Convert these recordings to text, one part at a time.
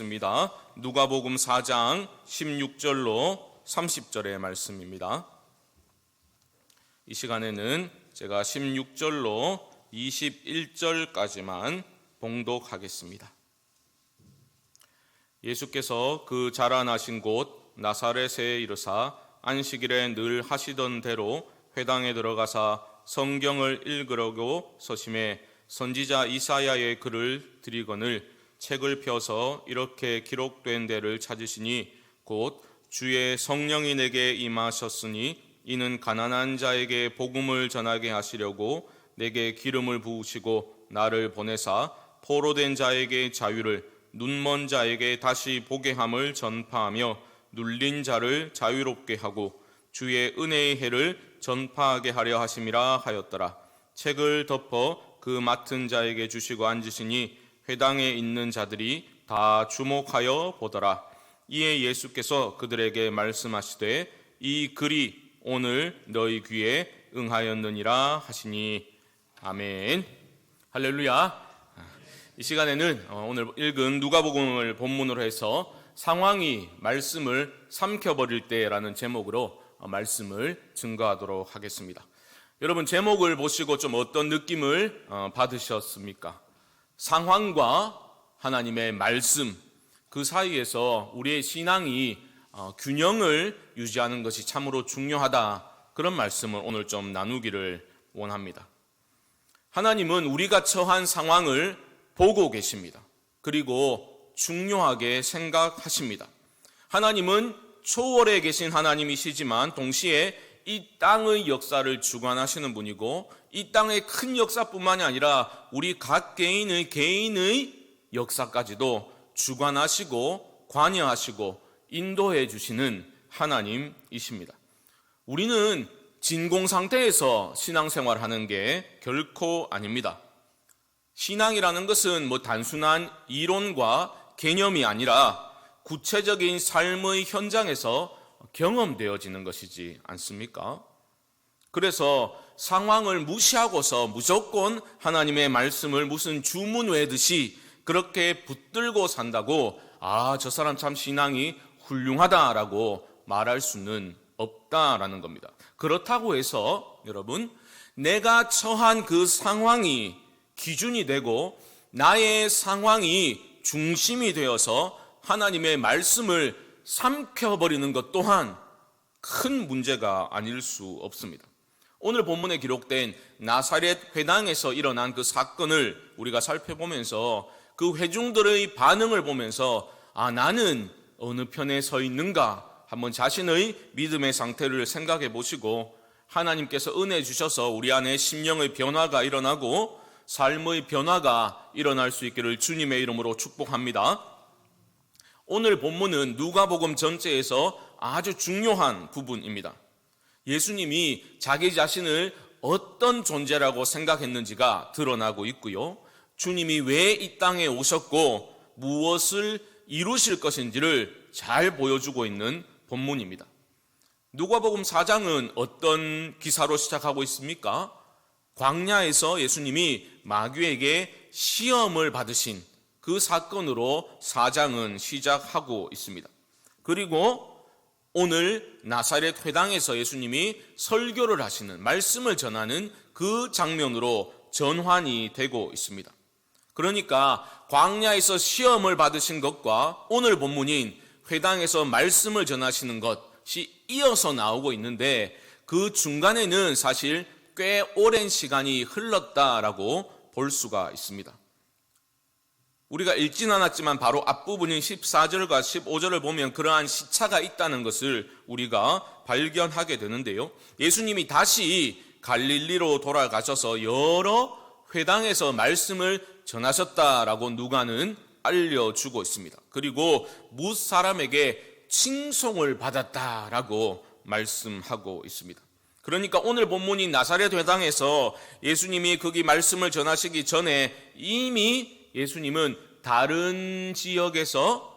읽겠습니다. 누가복음 4장 16절로 30절의 말씀입니다. 이 시간에는 제가 16절로 21절까지만 봉독하겠습니다. 예수께서 그 자라나신 곳 나사렛에 이르사 안식일에 늘 하시던 대로 회당에 들어가사 성경을 읽으려고 서심해 선지자 이사야의 글을 드리거늘 책을 펴서 이렇게 기록된 데를 찾으시니 곧 주의 성령이 내게 임하셨으니 이는 가난한 자에게 복음을 전하게 하시려고 내게 기름을 부으시고 나를 보내사 포로된 자에게 자유를 눈먼 자에게 다시 보게 함을 전파하며 눌린 자를 자유롭게 하고 주의 은혜의 해를 전파하게 하려 하심이라 하였더라. 책을 덮어 그 맡은 자에게 주시고 앉으시니 회당에 있는 자들이 다 주목하여 보더라. 이에 예수께서 그들에게 말씀하시되 이 글이 오늘 너희 귀에 응하였느니라 하시니 아멘. 할렐루야. 이 시간에는 오늘 읽은 누가복음을 본문으로 해서 상황이 말씀을 삼켜버릴 때라는 제목으로 말씀을 증거하도록 하겠습니다. 여러분, 제목을 보시고 좀 어떤 느낌을 받으셨습니까? 상황과 하나님의 말씀, 그 사이에서 우리의 신앙이 균형을 유지하는 것이 참으로 중요하다, 그런 말씀을 오늘 좀 나누기를 원합니다. 하나님은 우리가 처한 상황을 보고 계십니다. 그리고 중요하게 생각하십니다. 하나님은 초월에 계신 하나님이시지만 동시에 이 땅의 역사를 주관하시는 분이고 이 땅의 큰 역사뿐만이 아니라 우리 각 개인의 역사까지도 주관하시고 관여하시고 인도해 주시는 하나님이십니다. 우리는 진공 상태에서 신앙생활을 하는 게 결코 아닙니다. 신앙이라는 것은 단순한 이론과 개념이 아니라 구체적인 삶의 현장에서 경험되어지는 것이지 않습니까? 그래서 상황을 무시하고서 무조건 하나님의 말씀을 무슨 주문 외듯이 그렇게 붙들고 산다고 저 사람 참 신앙이 훌륭하다라고 말할 수는 없다라는 겁니다. 그렇다고 해서 여러분, 내가 처한 그 상황이 기준이 되고 나의 상황이 중심이 되어서 하나님의 말씀을 삼켜버리는 것 또한 큰 문제가 아닐 수 없습니다. 오늘 본문에 기록된 나사렛 회당에서 일어난 그 사건을 우리가 살펴보면서 그 회중들의 반응을 보면서 나는 어느 편에 서 있는가 한번 자신의 믿음의 상태를 생각해 보시고 하나님께서 은혜 주셔서 우리 안에 심령의 변화가 일어나고 삶의 변화가 일어날 수 있기를 주님의 이름으로 축복합니다. 오늘 본문은 누가복음 전체에서 아주 중요한 부분입니다. 예수님이 자기 자신을 어떤 존재라고 생각했는지가 드러나고 있고요. 주님이 왜 이 땅에 오셨고 무엇을 이루실 것인지를 잘 보여주고 있는 본문입니다. 누가복음 4장은 어떤 기사로 시작하고 있습니까? 광야에서 예수님이 마귀에게 시험을 받으신 그 사건으로 4장은 시작하고 있습니다. 그리고 오늘 나사렛 회당에서 예수님이 설교를 하시는, 말씀을 전하는 그 장면으로 전환이 되고 있습니다. 그러니까 광야에서 시험을 받으신 것과 오늘 본문인 회당에서 말씀을 전하시는 것이 이어서 나오고 있는데 그 중간에는 사실 꽤 오랜 시간이 흘렀다라고 볼 수가 있습니다. 우리가 읽진 않았지만 바로 앞부분인 14절과 15절을 보면 그러한 시차가 있다는 것을 우리가 발견하게 되는데요. 예수님이 다시 갈릴리로 돌아가셔서 여러 회당에서 말씀을 전하셨다라고 누가는 알려주고 있습니다. 그리고 뭇 사람에게 칭송을 받았다라고 말씀하고 있습니다. 그러니까 오늘 본문인 나사렛 회당에서 예수님이 거기 말씀을 전하시기 전에 이미 예수님은 다른 지역에서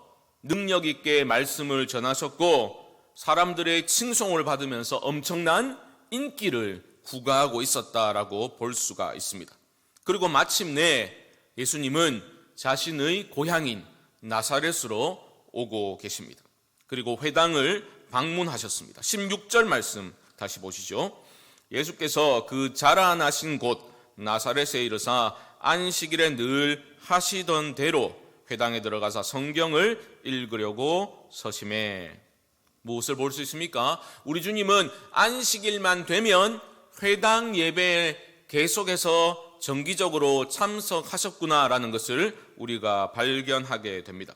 능력 있게 말씀을 전하셨고 사람들의 칭송을 받으면서 엄청난 인기를 구가하고 있었다라고 볼 수가 있습니다. 그리고 마침내 예수님은 자신의 고향인 나사렛으로 오고 계십니다. 그리고 회당을 방문하셨습니다. 16절 말씀 다시 보시죠. 예수께서 그 자라나신 곳 나사렛에 이르사 안식일에 늘 하시던 대로 회당에 들어가서 성경을 읽으려고 서심해. 무엇을 볼 수 있습니까? 우리 주님은 안식일만 되면 회당 예배에 계속해서 정기적으로 참석하셨구나라는 것을 우리가 발견하게 됩니다.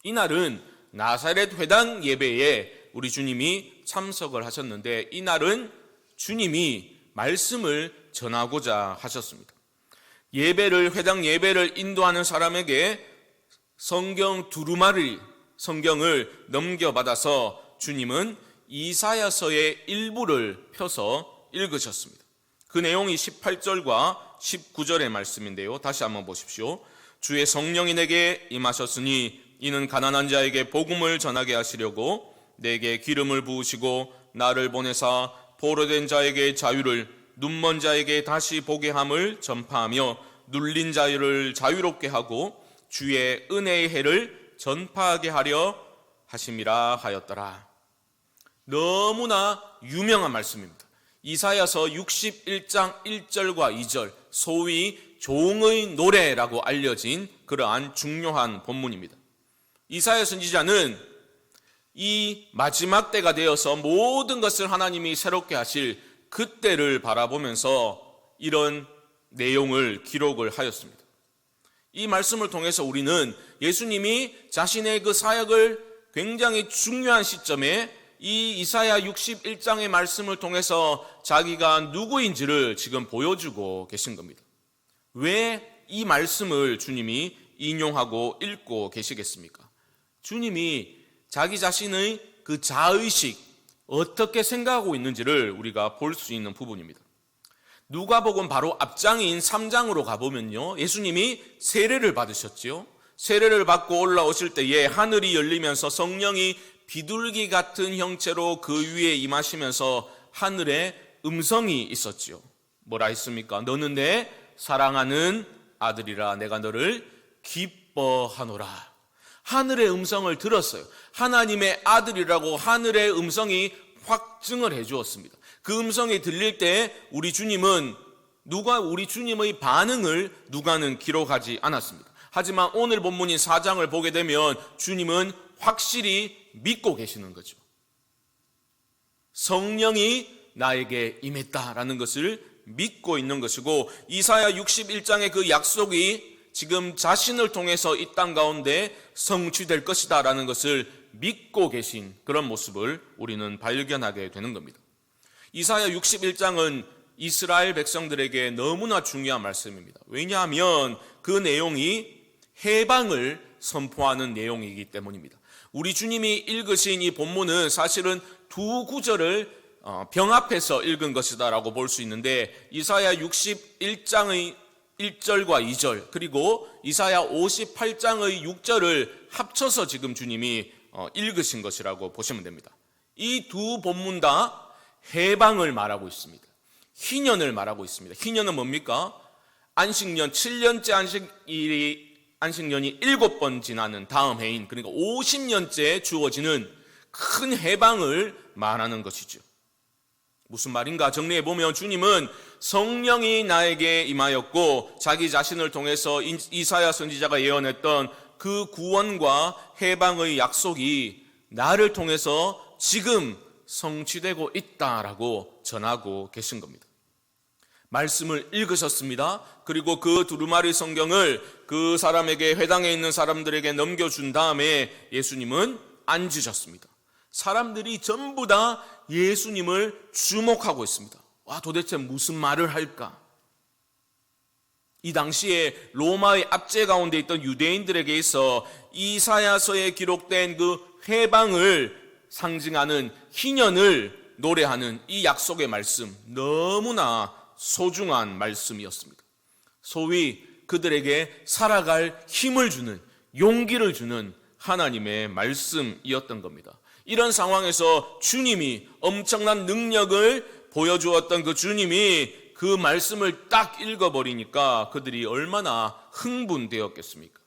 이날은 나사렛 회당 예배에 우리 주님이 참석을 하셨는데, 이날은 주님이 말씀을 전하고자 하셨습니다. 회당 예배를 인도하는 사람에게 성경 두루마리 성경을 넘겨받아서 주님은 이사야서의 일부를 펴서 읽으셨습니다. 그 내용이 18절과 19절의 말씀인데요. 다시 한번 보십시오. 주의 성령이 내게 임하셨으니 이는 가난한 자에게 복음을 전하게 하시려고 내게 기름을 부으시고 나를 보내사 포로된 자에게 자유를, 눈먼 자에게 다시 보게 함을 전파하며 눌린 자유를 자유롭게 하고 주의 은혜의 해를 전파하게 하려 하심이라 하였더라. 너무나 유명한 말씀입니다. 이사야서 61장 1절과 2절, 소위 종의 노래라고 알려진 그러한 중요한 본문입니다. 이사야 선지자는 이 마지막 때가 되어서 모든 것을 하나님이 새롭게 하실 그때를 바라보면서 이런 내용을 기록을 하였습니다. 이 말씀을 통해서 우리는 예수님이 자신의 그 사역을 굉장히 중요한 시점에 이 이사야 61장의 말씀을 통해서 자기가 누구인지를 지금 보여주고 계신 겁니다. 왜 이 말씀을 주님이 인용하고 읽고 계시겠습니까? 주님이 자기 자신의 그 자의식, 어떻게 생각하고 있는지를 우리가 볼 수 있는 부분입니다. 누가복음 바로 앞장인 3장으로 가보면요, 예수님이 세례를 받으셨지요. 세례를 받고 올라오실 때에 하늘이 열리면서 성령이 비둘기 같은 형체로 그 위에 임하시면서 하늘에 음성이 있었지요. 뭐라 했습니까? 너는 내 사랑하는 아들이라, 내가 너를 기뻐하노라. 하늘의 음성을 들었어요. 하나님의 아들이라고 하늘의 음성이 확증을 해 주었습니다. 그 음성이 들릴 때 우리 주님의 반응을 누가는 기록하지 않았습니다. 하지만 오늘 본문인 4장을 보게 되면 주님은 확실히 믿고 계시는 거죠. 성령이 나에게 임했다라는 것을 믿고 있는 것이고, 이사야 61장의 그 약속이 지금 자신을 통해서 이 땅 가운데 성취될 것이다 라는 것을 믿고 계신 그런 모습을 우리는 발견하게 되는 겁니다. 이사야 61장은 이스라엘 백성들에게 너무나 중요한 말씀입니다. 왜냐하면 그 내용이 해방을 선포하는 내용이기 때문입니다. 우리 주님이 읽으신 이 본문은 사실은 두 구절을 병합해서 읽은 것이다 라고 볼 수 있는데, 이사야 61장의 1절과 2절 그리고 이사야 58장의 6절을 합쳐서 지금 주님이 읽으신 것이라고 보시면 됩니다. 이 두 본문 다 해방을 말하고 있습니다. 희년을 말하고 있습니다. 희년은 뭡니까? 안식년 7년째 안식년이 7번 지나는 다음 해인, 그러니까 50년째 주어지는 큰 해방을 말하는 것이죠. 무슨 말인가 정리해보면 주님은 성령이 나에게 임하였고 자기 자신을 통해서 이사야 선지자가 예언했던 그 구원과 해방의 약속이 나를 통해서 지금 성취되고 있다라고 전하고 계신 겁니다. 말씀을 읽으셨습니다. 그리고 그 두루마리 성경을 그 사람에게, 회당에 있는 사람들에게 넘겨준 다음에 예수님은 앉으셨습니다. 사람들이 전부 다 예수님을 주목하고 있습니다. 와, 도대체 무슨 말을 할까? 이 당시에 로마의 압제 가운데 있던 유대인들에게 있어 이사야서에 기록된 그 해방을 상징하는 희년을 노래하는 이 약속의 말씀, 너무나 소중한 말씀이었습니다. 소위 그들에게 살아갈 힘을 주는, 용기를 주는 하나님의 말씀이었던 겁니다. 이런 상황에서 주님이 엄청난 능력을 보여주었던 그 주님이 그 말씀을 딱 읽어버리니까 그들이 얼마나 흥분되었겠습니까?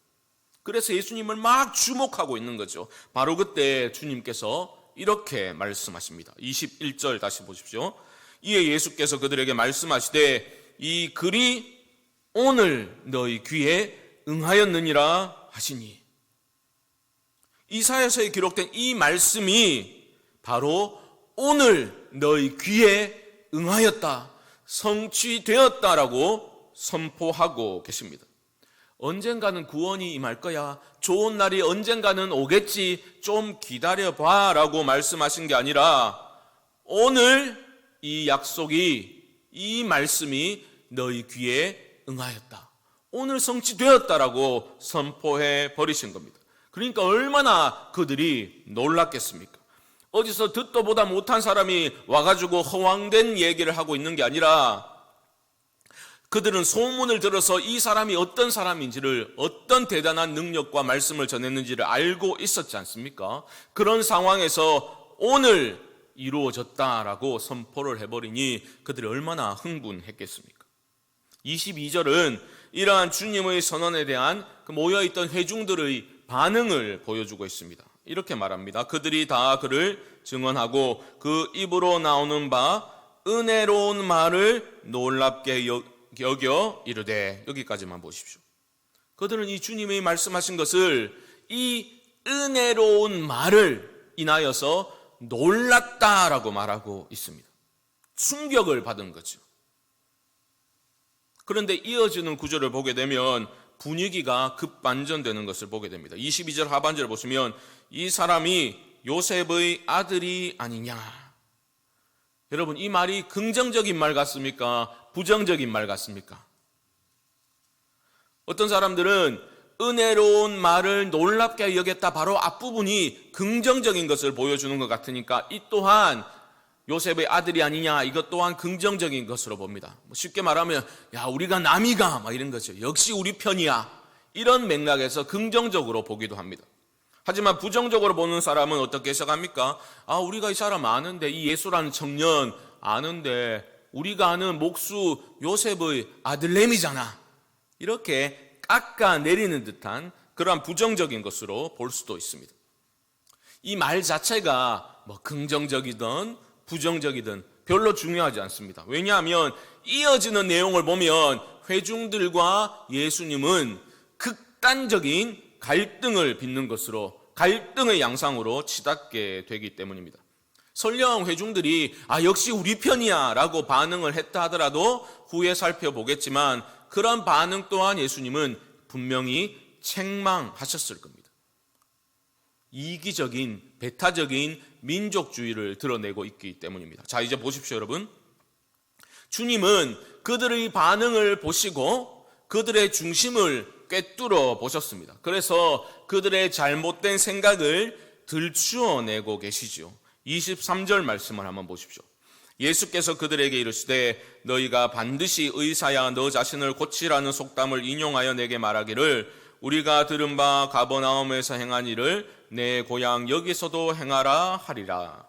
그래서 예수님을 막 주목하고 있는 거죠. 바로 그때 주님께서 이렇게 말씀하십니다. 21절 다시 보십시오. 이에 예수께서 그들에게 말씀하시되 이 글이 오늘 너희 귀에 응하였느니라 하시니, 이사야서에 기록된 이 말씀이 바로 오늘 너희 귀에 응하였다, 성취되었다라고 선포하고 계십니다. 언젠가는 구원이 임할 거야, 좋은 날이 언젠가는 오겠지, 좀 기다려봐 라고 말씀하신 게 아니라 오늘 이 약속이, 이 말씀이 너희 귀에 응하였다, 오늘 성취되었다라고 선포해 버리신 겁니다. 그러니까 얼마나 그들이 놀랐겠습니까? 어디서 듣도 보다 못한 사람이 와가지고 허황된 얘기를 하고 있는 게 아니라 그들은 소문을 들어서 이 사람이 어떤 사람인지를, 어떤 대단한 능력과 말씀을 전했는지를 알고 있었지 않습니까? 그런 상황에서 오늘 이루어졌다라고 선포를 해버리니 그들이 얼마나 흥분했겠습니까? 22절은 이러한 주님의 선언에 대한 그 모여있던 회중들의 반응을 보여주고 있습니다. 이렇게 말합니다. 그들이 다 그를 증언하고 그 입으로 나오는 바 은혜로운 말을 놀랍게 여겨 이르되, 여기까지만 보십시오. 그들은 이 주님이 말씀하신 것을, 이 은혜로운 말을 인하여서 놀랐다라고 말하고 있습니다. 충격을 받은 거죠. 그런데 이어지는 구절을 보게 되면 분위기가 급반전되는 것을 보게 됩니다. 22절 하반절을 보시면 이 사람이 요셉의 아들이 아니냐. 여러분, 이 말이 긍정적인 말 같습니까? 부정적인 말 같습니까? 어떤 사람들은 은혜로운 말을 놀랍게 여겼다, 바로 앞부분이 긍정적인 것을 보여주는 것 같으니까 이 또한 요셉의 아들이 아니냐, 이것 또한 긍정적인 것으로 봅니다. 쉽게 말하면 야, 우리가 남이가 막 이런 거죠. 역시 우리 편이야, 이런 맥락에서 긍정적으로 보기도 합니다. 하지만 부정적으로 보는 사람은 어떻게 해석합니까? 아, 우리가 이 사람 아는데, 이 예수라는 청년 아는데, 우리가 아는 목수 요셉의 아들내미잖아, 이렇게 깎아내리는 듯한 그러한 부정적인 것으로 볼 수도 있습니다. 이 말 자체가 뭐 긍정적이든 부정적이든 별로 중요하지 않습니다. 왜냐하면 이어지는 내용을 보면 회중들과 예수님은 극단적인 갈등을 빚는 것으로, 갈등의 양상으로 치닫게 되기 때문입니다. 설령 회중들이 역시 우리 편이야 라고 반응을 했다 하더라도 후에 살펴보겠지만 그런 반응 또한 예수님은 분명히 책망하셨을 겁니다. 이기적인, 배타적인 민족주의를 드러내고 있기 때문입니다. 자, 이제 보십시오, 여러분. 주님은 그들의 반응을 보시고 그들의 중심을 꿰뚫어 보셨습니다. 그래서 그들의 잘못된 생각을 들추어내고 계시죠. 23절 말씀을 한번 보십시오. 예수께서 그들에게 이르시되 너희가 반드시 의사야 너 자신을 고치라는 속담을 인용하여 내게 말하기를 우리가 들은 바 가버나움에서 행한 일을 내 고향 여기서도 행하라 하리라.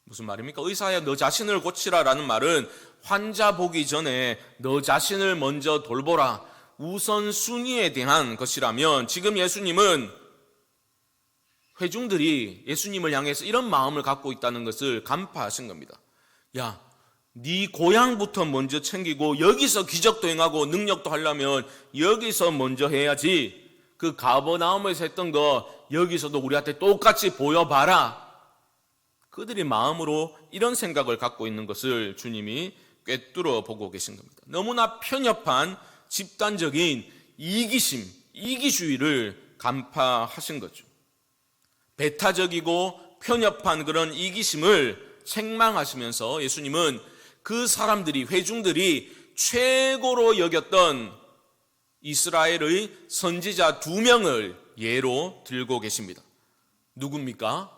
무슨 말입니까? 의사야 너 자신을 고치라라는 말은 환자 보기 전에 너 자신을 먼저 돌보라, 우선순위에 대한 것이라면, 지금 예수님은 회중들이 예수님을 향해서 이런 마음을 갖고 있다는 것을 간파하신 겁니다. 야, 네 고향부터 먼저 챙기고 여기서 기적도 행하고 능력도 하려면 여기서 먼저 해야지, 그 가버나움에서 했던 거 여기서도 우리한테 똑같이 보여봐라. 그들이 마음으로 이런 생각을 갖고 있는 것을 주님이 꿰뚫어 보고 계신 겁니다. 너무나 편협한 집단적인 이기심, 이기주의를 간파하신 거죠. 배타적이고 편협한 그런 이기심을 책망하시면서 예수님은 그 사람들이, 회중들이 최고로 여겼던 이스라엘의 선지자 2명을 예로 들고 계십니다. 누굽니까?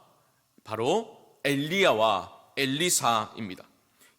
바로 엘리야와 엘리사입니다.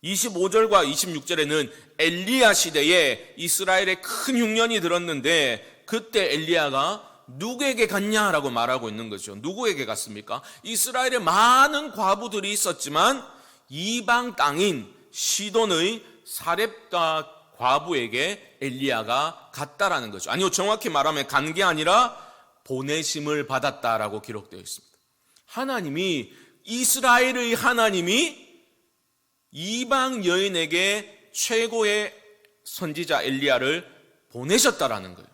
25절과 26절에는 엘리야 시대에 이스라엘에 큰 흉년이 들었는데 그때 엘리야가 누구에게 갔냐라고 말하고 있는 거죠. 누구에게 갔습니까? 이스라엘에 많은 과부들이 있었지만 이방 땅인 시돈의 사렙다 과부에게 엘리야가 갔다라는 거죠. 아니요, 정확히 말하면 간 게 아니라 보내심을 받았다라고 기록되어 있습니다. 하나님이, 이스라엘의 하나님이 이방 여인에게 최고의 선지자 엘리야를 보내셨다라는 거예요.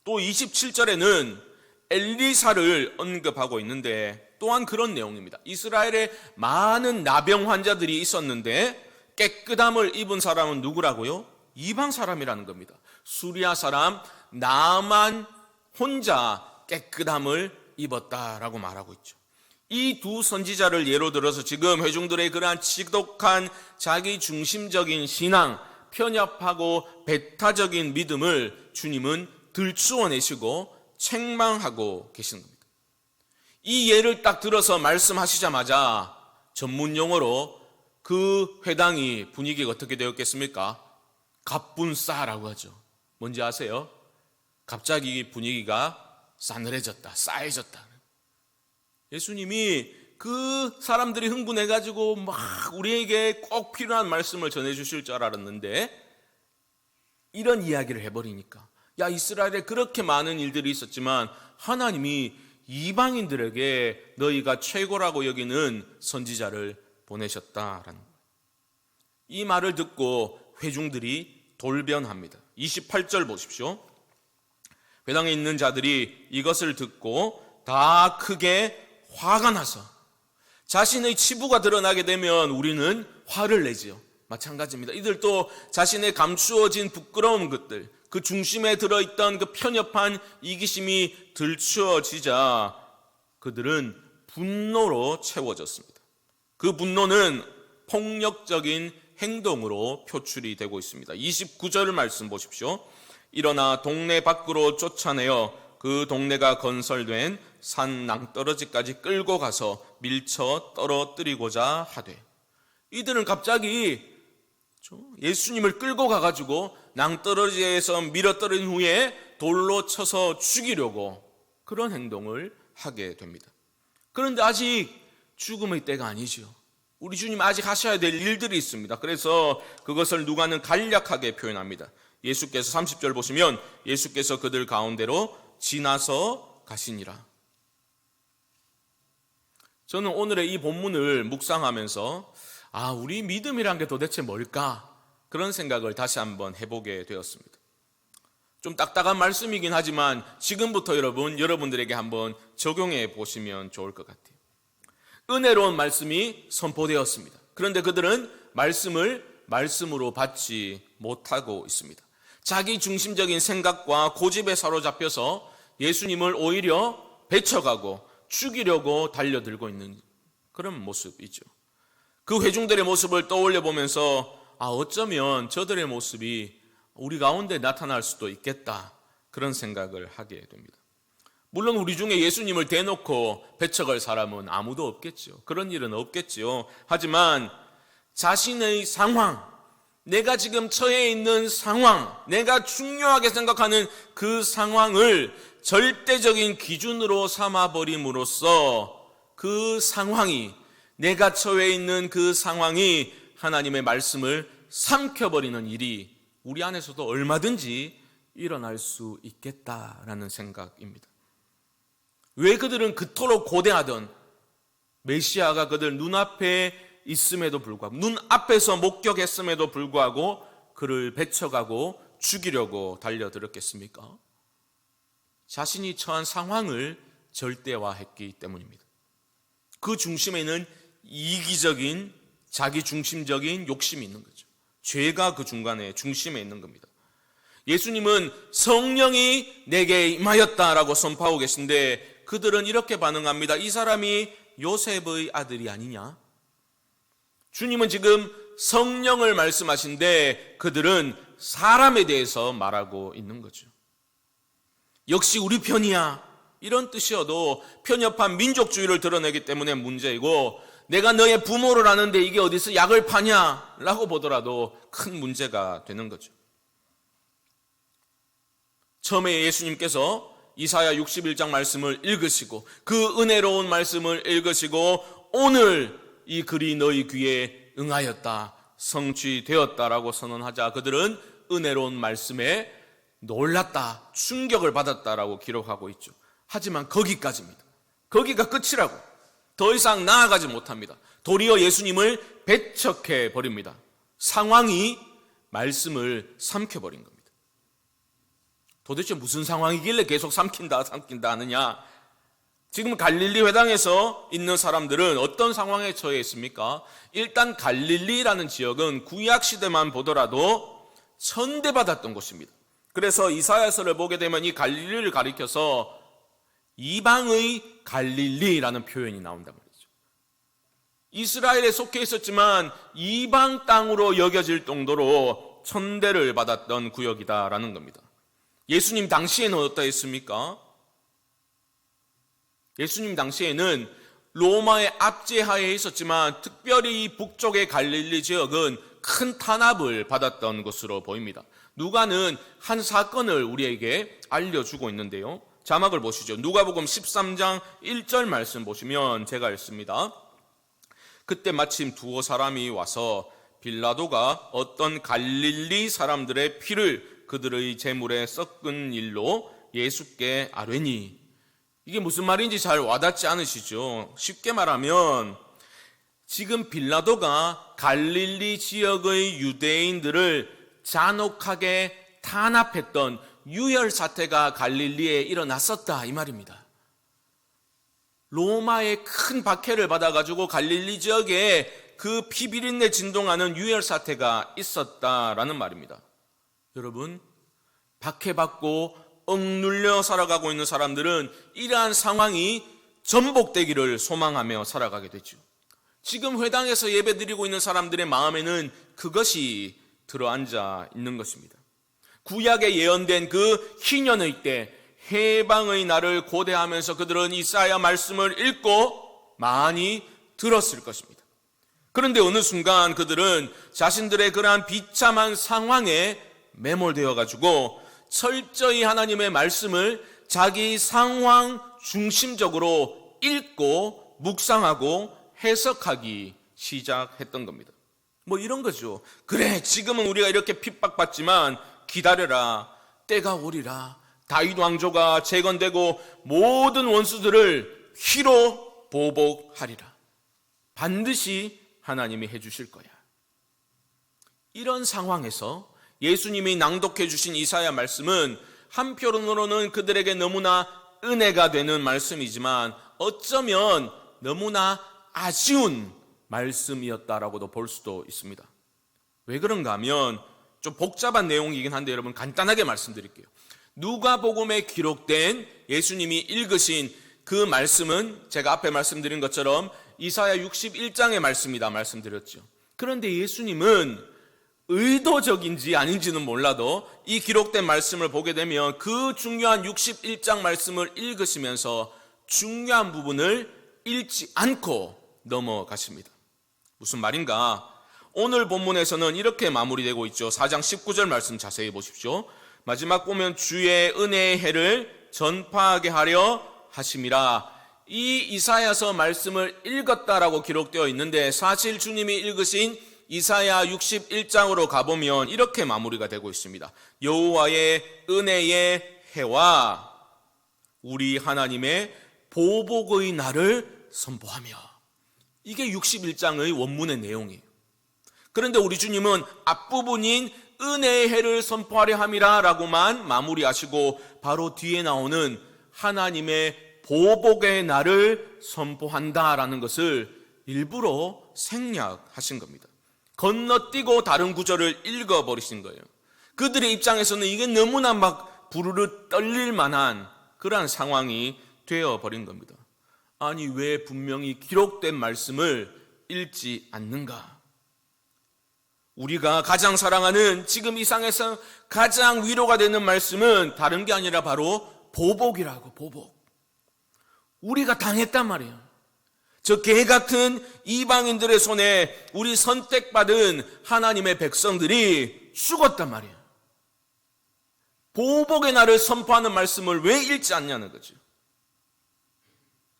또 27절에는 엘리사를 언급하고 있는데 또한 그런 내용입니다. 이스라엘에 많은 나병 환자들이 있었는데 깨끗함을 입은 사람은 누구라고요? 이방 사람이라는 겁니다. 수리아 사람 나만 혼자 깨끗함을 입었다라고 말하고 있죠. 이 두 선지자를 예로 들어서 지금 회중들의 그러한 지독한 자기 중심적인 신앙, 편협하고 배타적인 믿음을 주님은 들추어내시고 책망하고 계시는 겁니다. 이 예를 딱 들어서 말씀하시자마자 전문 용어로 그 회당이 분위기가 어떻게 되었겠습니까? 갑분싸라고 하죠. 뭔지 아세요? 갑자기 분위기가 싸늘해졌다, 싸해졌다. 예수님이 그 사람들이 흥분해가지고 막 우리에게 꼭 필요한 말씀을 전해주실 줄 알았는데 이런 이야기를 해버리니까, 야, 이스라엘에 그렇게 많은 일들이 있었지만 하나님이 이방인들에게 너희가 최고라고 여기는 선지자를 보내셨다라는 거예요. 이 말을 듣고 회중들이 돌변합니다. 28절 보십시오. 회당에 있는 자들이 이것을 듣고 다 크게 화가 나서, 자신의 치부가 드러나게 되면 우리는 화를 내지요. 마찬가지입니다. 이들도 자신의 감추어진 부끄러운 것들, 그 중심에 들어있던 그 편협한 이기심이 들추어지자 그들은 분노로 채워졌습니다. 그 분노는 폭력적인 행동으로 표출이 되고 있습니다. 29절 말씀 보십시오. 일어나 동네 밖으로 쫓아내어 그 동네가 건설된 산 낭떠러지까지 끌고 가서 밀쳐 떨어뜨리고자 하되, 이들은 갑자기 예수님을 끌고 가가지고 낭떠러지에서 밀어떨어진 후에 돌로 쳐서 죽이려고 그런 행동을 하게 됩니다. 그런데 아직 죽음의 때가 아니죠. 우리 주님 아직 하셔야 될 일들이 있습니다. 그래서 그것을 누가는 간략하게 표현합니다. 예수께서 30절 보시면 예수께서 그들 가운데로 지나서 가시니라. 저는 오늘의 이 본문을 묵상하면서 우리 믿음이란 게 도대체 뭘까? 그런 생각을 다시 한번 해보게 되었습니다. 좀 딱딱한 말씀이긴 하지만 지금부터 여러분들에게 한번 적용해 보시면 좋을 것 같아요. 은혜로운 말씀이 선포되었습니다. 그런데 그들은 말씀으로 받지 못하고 있습니다. 자기 중심적인 생각과 고집에 사로잡혀서 예수님을 오히려 배척하고 죽이려고 달려들고 있는 그런 모습이죠. 그 회중들의 모습을 떠올려 보면서 어쩌면 저들의 모습이 우리 가운데 나타날 수도 있겠다, 그런 생각을 하게 됩니다. 물론 우리 중에 예수님을 대놓고 배척할 사람은 아무도 없겠죠. 그런 일은 없겠죠. 하지만 자신의 상황, 내가 지금 처해 있는 상황, 내가 중요하게 생각하는 그 상황을 절대적인 기준으로 삼아버림으로써 그 상황이, 내가 처해 있는 그 상황이 하나님의 말씀을 삼켜버리는 일이 우리 안에서도 얼마든지 일어날 수 있겠다라는 생각입니다. 왜 그들은 그토록 고대하던 메시아가 그들 눈앞에 있음에도 불구하고, 눈앞에서 목격했음에도 불구하고 그를 배척하고 죽이려고 달려들었겠습니까? 자신이 처한 상황을 절대화했기 때문입니다. 그 중심에는 이기적인, 자기 중심적인 욕심이 있는 거죠. 죄가 그 중심에 있는 겁니다. 예수님은 성령이 내게 임하였다라고 선포하고 계신데 그들은 이렇게 반응합니다. 이 사람이 요셉의 아들이 아니냐? 주님은 지금 성령을 말씀하신데 그들은 사람에 대해서 말하고 있는 거죠. 역시 우리 편이야, 이런 뜻이어도 편협한 민족주의를 드러내기 때문에 문제이고, 내가 너의 부모를 아는데 이게 어디서 약을 파냐? 라고 보더라도 큰 문제가 되는 거죠. 처음에 예수님께서 이사야 61장 말씀을 읽으시고 그 은혜로운 말씀을 읽으시고 오늘 이 글이 너희 귀에 응하였다, 성취되었다라고 선언하자 그들은 은혜로운 말씀에 놀랐다, 충격을 받았다라고 기록하고 있죠. 하지만 거기까지입니다. 거기가 끝이라고. 더 이상 나아가지 못합니다. 도리어 예수님을 배척해 버립니다. 상황이 말씀을 삼켜버린 겁니다. 도대체 무슨 상황이길래 계속 삼킨다 하느냐? 지금 갈릴리 회당에서 있는 사람들은 어떤 상황에 처해 있습니까? 일단 갈릴리라는 지역은 구약 시대만 보더라도 천대받았던 곳입니다. 그래서 이사야서를 보게 되면 이 갈릴리를 가리켜서 이방의 갈릴리라는 표현이 나온단 말이죠. 이스라엘에 속해 있었지만 이방 땅으로 여겨질 정도로 천대를 받았던 구역이다라는 겁니다. 예수님 당시에는 어떠했습니까? 예수님 당시에는 로마의 압제하에 있었지만 특별히 이 북쪽의 갈릴리 지역은 큰 탄압을 받았던 것으로 보입니다. 누가는 한 사건을 우리에게 알려주고 있는데요. 자막을 보시죠. 누가복음 13장 1절 말씀 보시면 제가 읽습니다. 그때 마침 두어 사람이 와서 빌라도가 어떤 갈릴리 사람들의 피를 그들의 제물에 섞은 일로 예수께 아뢰니. 이게 무슨 말인지 잘 와닿지 않으시죠? 쉽게 말하면 지금 빌라도가 갈릴리 지역의 유대인들을 잔혹하게 탄압했던 유혈 사태가 갈릴리에 일어났었다 이 말입니다. 로마의 큰 박해를 받아가지고 갈릴리 지역에 그 피비린내 진동하는 유혈 사태가 있었다라는 말입니다. 여러분, 박해받고 억눌려 살아가고 있는 사람들은 이러한 상황이 전복되기를 소망하며 살아가게 되죠. 지금 회당에서 예배드리고 있는 사람들의 마음에는 그것이 들어앉아 있는 것입니다. 구약에 예언된 그 희년의 때 해방의 날을 고대하면서 그들은 이사야 말씀을 읽고 많이 들었을 것입니다. 그런데 어느 순간 그들은 자신들의 그러한 비참한 상황에 매몰되어 가지고 철저히 하나님의 말씀을 자기 상황 중심적으로 읽고 묵상하고 해석하기 시작했던 겁니다. 뭐 이런 거죠. 그래, 지금은 우리가 이렇게 핍박받지만 기다려라. 때가 오리라. 다윗 왕조가 재건되고 모든 원수들을 희로 보복하리라. 반드시 하나님이 해주실 거야. 이런 상황에서 예수님이 낭독해 주신 이사야 말씀은 한편으로는 그들에게 너무나 은혜가 되는 말씀이지만 어쩌면 너무나 아쉬운 말씀이었다라고도 볼 수도 있습니다. 왜 그런가 하면 좀 복잡한 내용이긴 한데 여러분 간단하게 말씀드릴게요. 누가복음에 기록된 예수님이 읽으신 그 말씀은 제가 앞에 말씀드린 것처럼 이사야 61장의 말씀이다 말씀드렸죠. 그런데 예수님은 의도적인지 아닌지는 몰라도 이 기록된 말씀을 보게 되면 그 중요한 61장 말씀을 읽으시면서 중요한 부분을 읽지 않고 넘어가십니다. 무슨 말인가? 오늘 본문에서는 이렇게 마무리되고 있죠. 4장 19절 말씀 자세히 보십시오. 마지막 보면 주의 은혜의 해를 전파하게 하려 하심이라. 이 이사야서 말씀을 읽었다라고 기록되어 있는데 사실 주님이 읽으신 이사야 61장으로 가보면 이렇게 마무리가 되고 있습니다. 여호와의 은혜의 해와 우리 하나님의 보복의 날을 선포하며. 이게 61장의 원문의 내용이에요. 그런데 우리 주님은 앞부분인 은혜의 해를 선포하려 함이라 라고만 마무리하시고 바로 뒤에 나오는 하나님의 보복의 날을 선포한다라는 것을 일부러 생략하신 겁니다. 건너뛰고 다른 구절을 읽어버리신 거예요. 그들의 입장에서는 이게 너무나 막 부르르 떨릴 만한 그러한 상황이 되어버린 겁니다. 아니, 왜 분명히 기록된 말씀을 읽지 않는가? 우리가 가장 사랑하는 지금 이 상에서 가장 위로가 되는 말씀은 다른 게 아니라 바로 보복이라고. 보복. 우리가 당했단 말이에요. 저 개 같은 이방인들의 손에 우리 선택받은 하나님의 백성들이 죽었단 말이에요. 보복의 날을 선포하는 말씀을 왜 읽지 않냐는 거죠.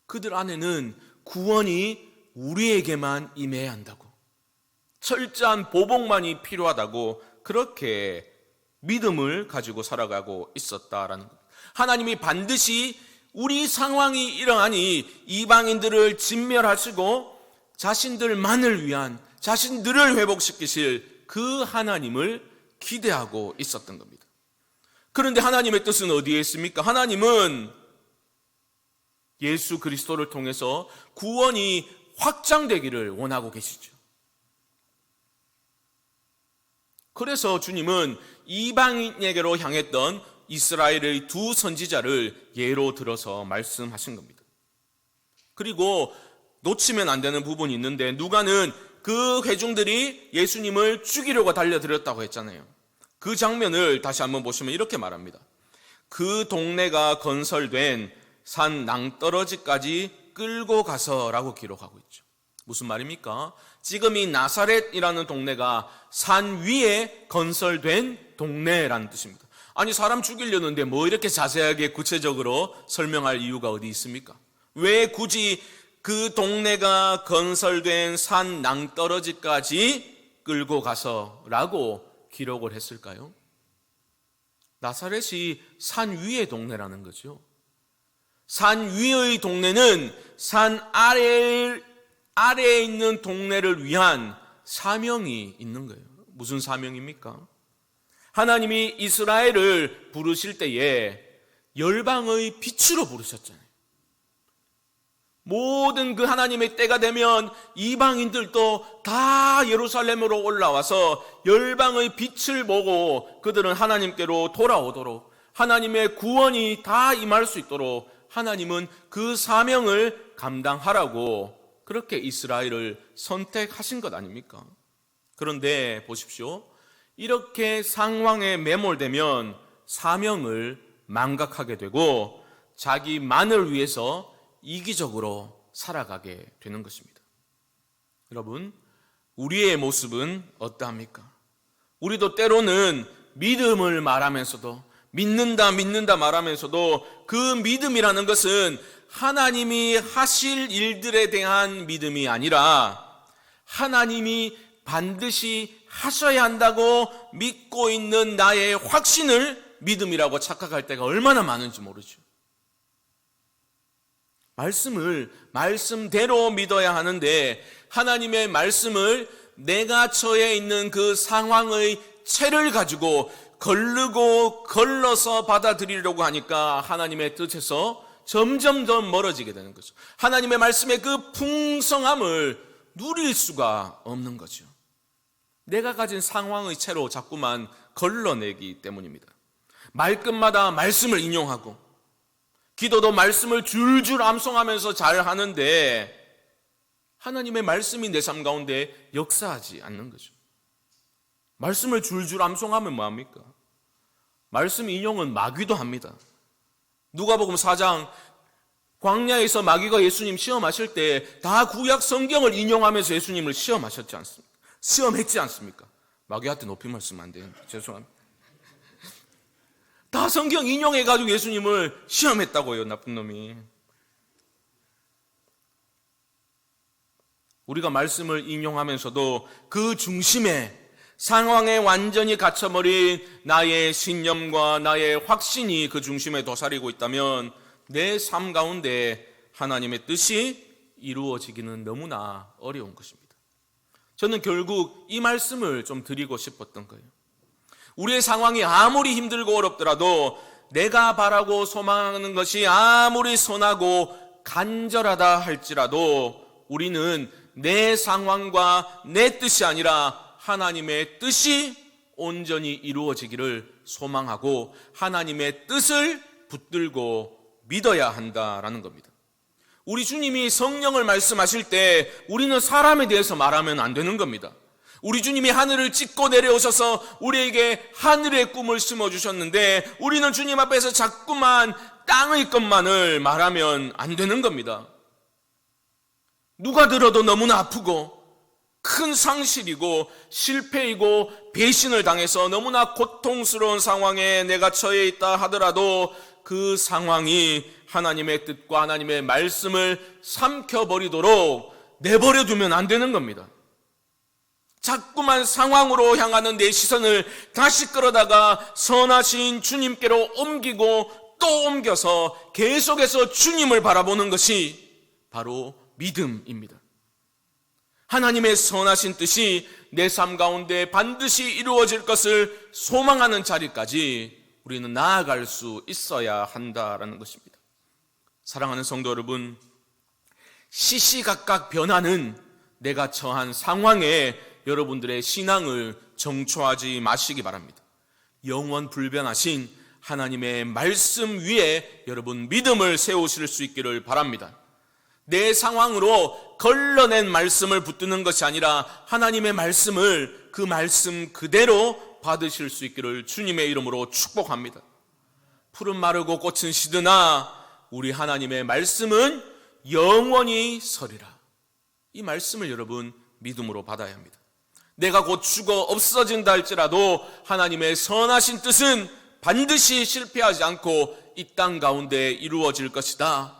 그들 안에는 구원이 우리에게만 임해야 한다고, 철저한 보복만이 필요하다고 그렇게 믿음을 가지고 살아가고 있었다라는 것. 하나님이 반드시 우리 상황이 이러하니 이방인들을 진멸하시고 자신들만을 위한, 자신들을 회복시키실 그 하나님을 기대하고 있었던 겁니다. 그런데 하나님의 뜻은 어디에 있습니까? 하나님은 예수 그리스도를 통해서 구원이 확장되기를 원하고 계시죠. 그래서 주님은 이방인에게로 향했던 이스라엘의 두 선지자를 예로 들어서 말씀하신 겁니다. 그리고 놓치면 안 되는 부분이 있는데, 누가는 그 회중들이 예수님을 죽이려고 달려들었다고 했잖아요. 그 장면을 다시 한번 보시면 이렇게 말합니다. 그 동네가 건설된 산 낭떠러지까지 끌고 가서라고 기록하고 있죠. 무슨 말입니까? 지금 이 나사렛이라는 동네가 산 위에 건설된 동네라는 뜻입니다. 아니, 사람 죽이려는데 뭐 이렇게 자세하게 구체적으로 설명할 이유가 어디 있습니까? 왜 굳이 그 동네가 건설된 산 낭떠러지까지 끌고 가서라고 기록을 했을까요? 나사렛이 산 위의 동네라는 거죠. 산 위의 동네는 산 아래에 있는 동네를 위한 사명이 있는 거예요. 무슨 사명입니까? 하나님이 이스라엘을 부르실 때에 열방의 빛으로 부르셨잖아요. 모든 그 하나님의 때가 되면 이방인들도 다 예루살렘으로 올라와서 열방의 빛을 보고 그들은 하나님께로 돌아오도록, 하나님의 구원이 다 임할 수 있도록 하나님은 그 사명을 감당하라고 그렇게 이스라엘을 선택하신 것 아닙니까? 그런데 보십시오. 이렇게 상황에 매몰되면 사명을 망각하게 되고 자기만을 위해서 이기적으로 살아가게 되는 것입니다. 여러분, 우리의 모습은 어떠합니까? 우리도 때로는 믿음을 말하면서도, 믿는다 말하면서도 그 믿음이라는 것은 하나님이 하실 일들에 대한 믿음이 아니라 하나님이 반드시 하셔야 한다고 믿고 있는 나의 확신을 믿음이라고 착각할 때가 얼마나 많은지 모르죠. 말씀을 말씀대로 믿어야 하는데 하나님의 말씀을 내가 처해 있는 그 상황의 채를 가지고 걸러서 받아들이려고 하니까 하나님의 뜻에서 점점 더 멀어지게 되는 거죠. 하나님의 말씀의 그 풍성함을 누릴 수가 없는 거죠. 내가 가진 상황의 채로 자꾸만 걸러내기 때문입니다. 말끝마다 말씀을 인용하고 기도도 말씀을 줄줄 암송하면서 잘 하는데 하나님의 말씀이 내 삶 가운데 역사하지 않는 거죠. 말씀을 줄줄 암송하면 뭐합니까? 말씀 인용은 마귀도 합니다. 누가복음 4장 광야에서 마귀가 예수님 시험하실 때 다 구약 성경을 인용하면서 예수님을 시험하셨지 않습니까? 시험했지 않습니까? 마귀한테 높이 말씀하면 안 되는데 죄송합니다. 다 성경 인용해가지고 예수님을 시험했다고요, 나쁜 놈이. 우리가 말씀을 인용하면서도 그 중심에 상황에 완전히 갇혀버린 나의 신념과 나의 확신이 그 중심에 도사리고 있다면 내 삶 가운데 하나님의 뜻이 이루어지기는 너무나 어려운 것입니다. 저는 결국 이 말씀을 좀 드리고 싶었던 거예요. 우리의 상황이 아무리 힘들고 어렵더라도 내가 바라고 소망하는 것이 아무리 선하고 간절하다 할지라도 우리는 내 상황과 내 뜻이 아니라 하나님의 뜻이 온전히 이루어지기를 소망하고 하나님의 뜻을 붙들고 믿어야 한다라는 겁니다. 우리 주님이 성령을 말씀하실 때 우리는 사람에 대해서 말하면 안 되는 겁니다. 우리 주님이 하늘을 찢고 내려오셔서 우리에게 하늘의 꿈을 심어주셨는데 우리는 주님 앞에서 자꾸만 땅의 것만을 말하면 안 되는 겁니다. 누가 들어도 너무나 아프고 큰 상실이고 실패이고 배신을 당해서 너무나 고통스러운 상황에 내가 처해 있다 하더라도 그 상황이 하나님의 뜻과 하나님의 말씀을 삼켜버리도록 내버려 두면 안 되는 겁니다. 자꾸만 상황으로 향하는 내 시선을 다시 끌어다가 선하신 주님께로 옮기고 또 옮겨서 계속해서 주님을 바라보는 것이 바로 믿음입니다. 하나님의 선하신 뜻이 내 삶 가운데 반드시 이루어질 것을 소망하는 자리까지 우리는 나아갈 수 있어야 한다라는 것입니다. 사랑하는 성도 여러분, 시시각각 변하는 내가 처한 상황에 여러분들의 신앙을 정초하지 마시기 바랍니다. 영원 불변하신 하나님의 말씀 위에 여러분 믿음을 세우실 수 있기를 바랍니다. 내 상황으로 걸러낸 말씀을 붙드는 것이 아니라 하나님의 말씀을 그 말씀 그대로 받으실 수 있기를 주님의 이름으로 축복합니다. 풀은 마르고 꽃은 시드나 우리 하나님의 말씀은 영원히 서리라. 이 말씀을 여러분 믿음으로 받아야 합니다. 내가 곧 죽어 없어진다 할지라도 하나님의 선하신 뜻은 반드시 실패하지 않고 이 땅 가운데 이루어질 것이다.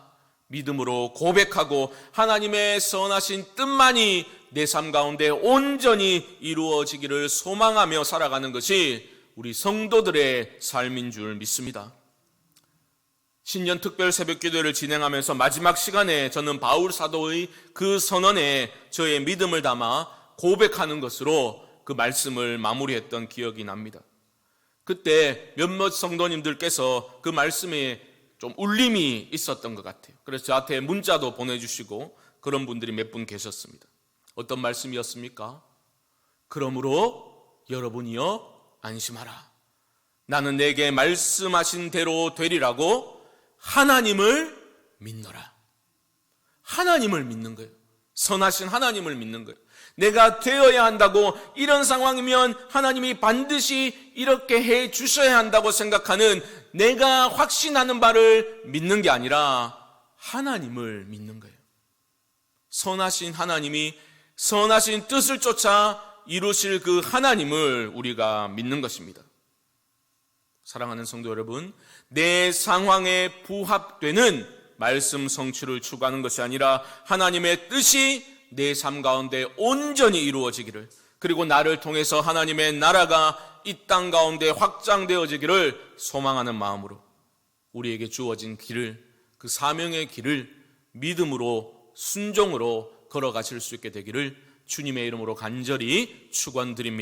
믿음으로 고백하고 하나님의 선하신 뜻만이 내 삶 가운데 온전히 이루어지기를 소망하며 살아가는 것이 우리 성도들의 삶인 줄 믿습니다. 신년 특별 새벽기도를 진행하면서 마지막 시간에 저는 바울 사도의 그 선언에 저의 믿음을 담아 고백하는 것으로 그 말씀을 마무리했던 기억이 납니다. 그때 몇몇 성도님들께서 그 말씀에 좀 울림이 있었던 것 같아요. 그래서 저한테 문자도 보내주시고 그런 분들이 몇 분 계셨습니다. 어떤 말씀이었습니까? 그러므로 여러분이여 안심하라. 나는 내게 말씀하신 대로 되리라고 하나님을 믿노라. 하나님을 믿는 거예요. 선하신 하나님을 믿는 거예요. 내가 되어야 한다고, 이런 상황이면 하나님이 반드시 이렇게 해 주셔야 한다고 생각하는 내가 확신하는 바를 믿는 게 아니라 하나님을 믿는 거예요. 선하신 하나님이 선하신 뜻을 쫓아 이루실 그 하나님을 우리가 믿는 것입니다. 사랑하는 성도 여러분, 내 상황에 부합되는 말씀 성취를 추구하는 것이 아니라 하나님의 뜻이 내 삶 가운데 온전히 이루어지기를, 그리고 나를 통해서 하나님의 나라가 이 땅 가운데 확장되어지기를 소망하는 마음으로 우리에게 주어진 길을, 그 사명의 길을 믿음으로 순종으로 걸어가실 수 있게 되기를 주님의 이름으로 간절히 축원드립니다.